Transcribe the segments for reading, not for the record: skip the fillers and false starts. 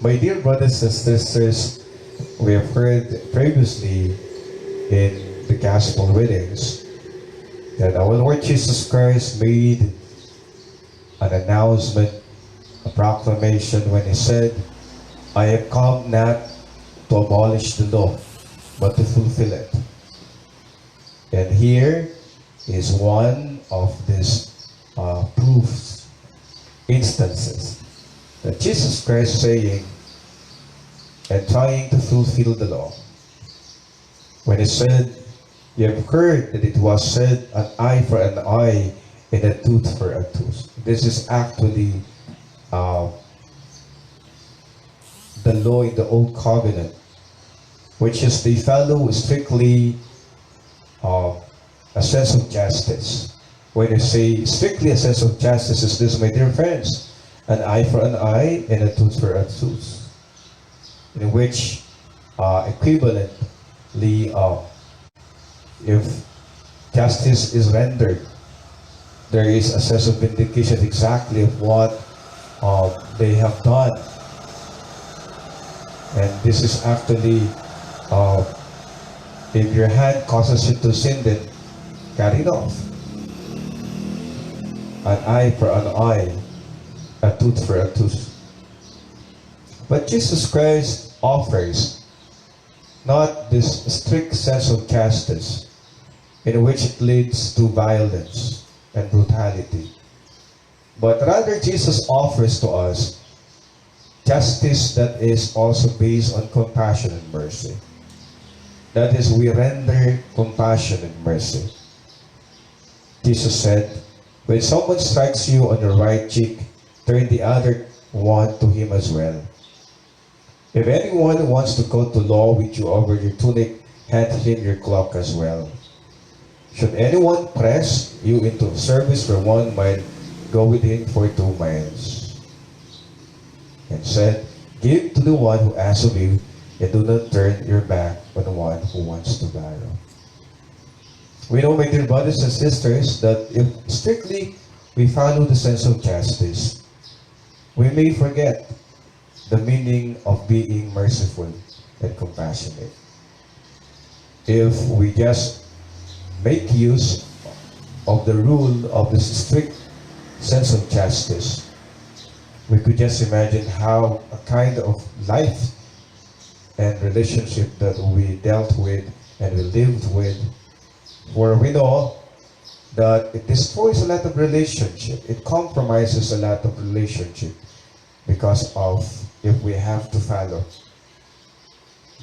My dear brothers and sisters, we have heard previously in the Gospel readings that our Lord Jesus Christ made an announcement, a proclamation when He said, I have come not to abolish the law, but to fulfill it. And here is one of these proofs, instances, that Jesus Christ saying and trying to fulfill the law. When He said, you have heard that it was said, an eye for an eye and a tooth for a tooth. This is actually the law in the Old Covenant, which is they follow strictly a sense of justice. When you say strictly a sense of justice is this, my dear friends, an eye for an eye and a tooth for a tooth, in which equivalently, if justice is rendered, there is a sense of vindication exactly of what they have done. And this is actually, if your hand causes you to sin, then cut it off. An eye for an eye, a tooth for a tooth. But Jesus Christ offers not this strict sense of justice in which it leads to violence and brutality, but rather Jesus offers to us justice that is also based on compassion and mercy. That is, we render compassion and mercy. Jesus said, when someone strikes you on your right cheek, turn the other one to him as well. If anyone wants to go to law with you over your tunic, hand him your cloak as well. Should anyone press you into service for 1 mile, go with him for 2 miles. And said, give to the one who asks of you, and do not turn your back on the one who wants to borrow. We know, my dear brothers and sisters, that if strictly we follow the sense of justice, we may forget the meaning of being merciful and compassionate. If we just make use of the rule of this strict sense of justice, we could just imagine how a kind of life and relationship that we dealt with and we lived with, where we know that it destroys a lot of relationship, it compromises a lot of relationship, because of if we have to follow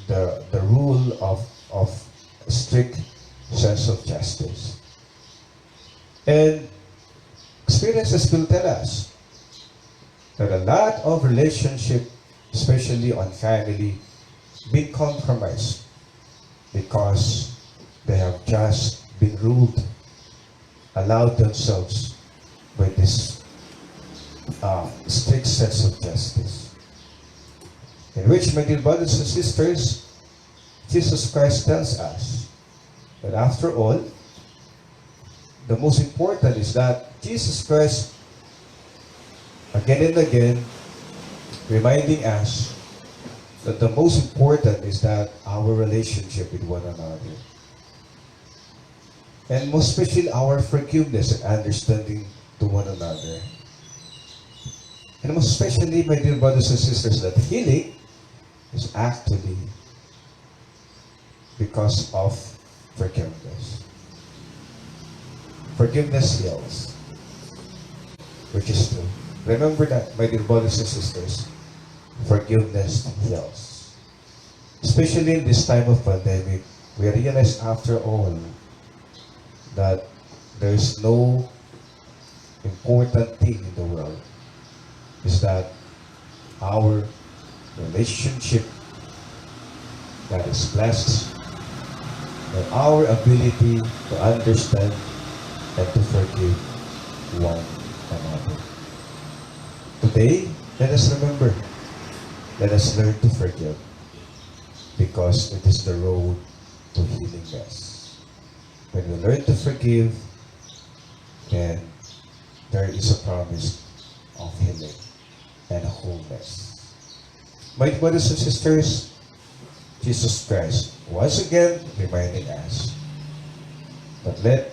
the rule of strict sense of justice. And experiences will tell us that a lot of relationship, especially on family, been compromised because they have just been ruled, allowed themselves by this strict sense of justice. In which, my dear brothers and sisters, Jesus Christ tells us that after all, the most important is that Jesus Christ, again and again, reminding us that the most important is that our relationship with one another. And most especially our forgiveness and understanding to one another. And most especially, my dear brothers and sisters, that healing is actually because of forgiveness. Forgiveness heals, which is true. Remember that, my dear brothers and sisters, forgiveness heals. Especially in this time of pandemic, we realize after all that there is no important thing in the world, is that our relationship that is blessed, and our ability to understand and to forgive one another. Today, let us remember, let us learn to forgive, because it is the road to healingness. When we learn to forgive, then there is a promise of healing and wholeness. My brothers and sisters, Jesus Christ once again reminding us that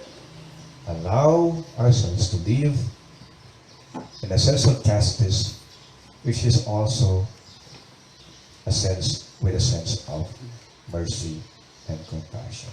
allow ourselves to live in a sense of justice, which is also with a sense of mercy and compassion.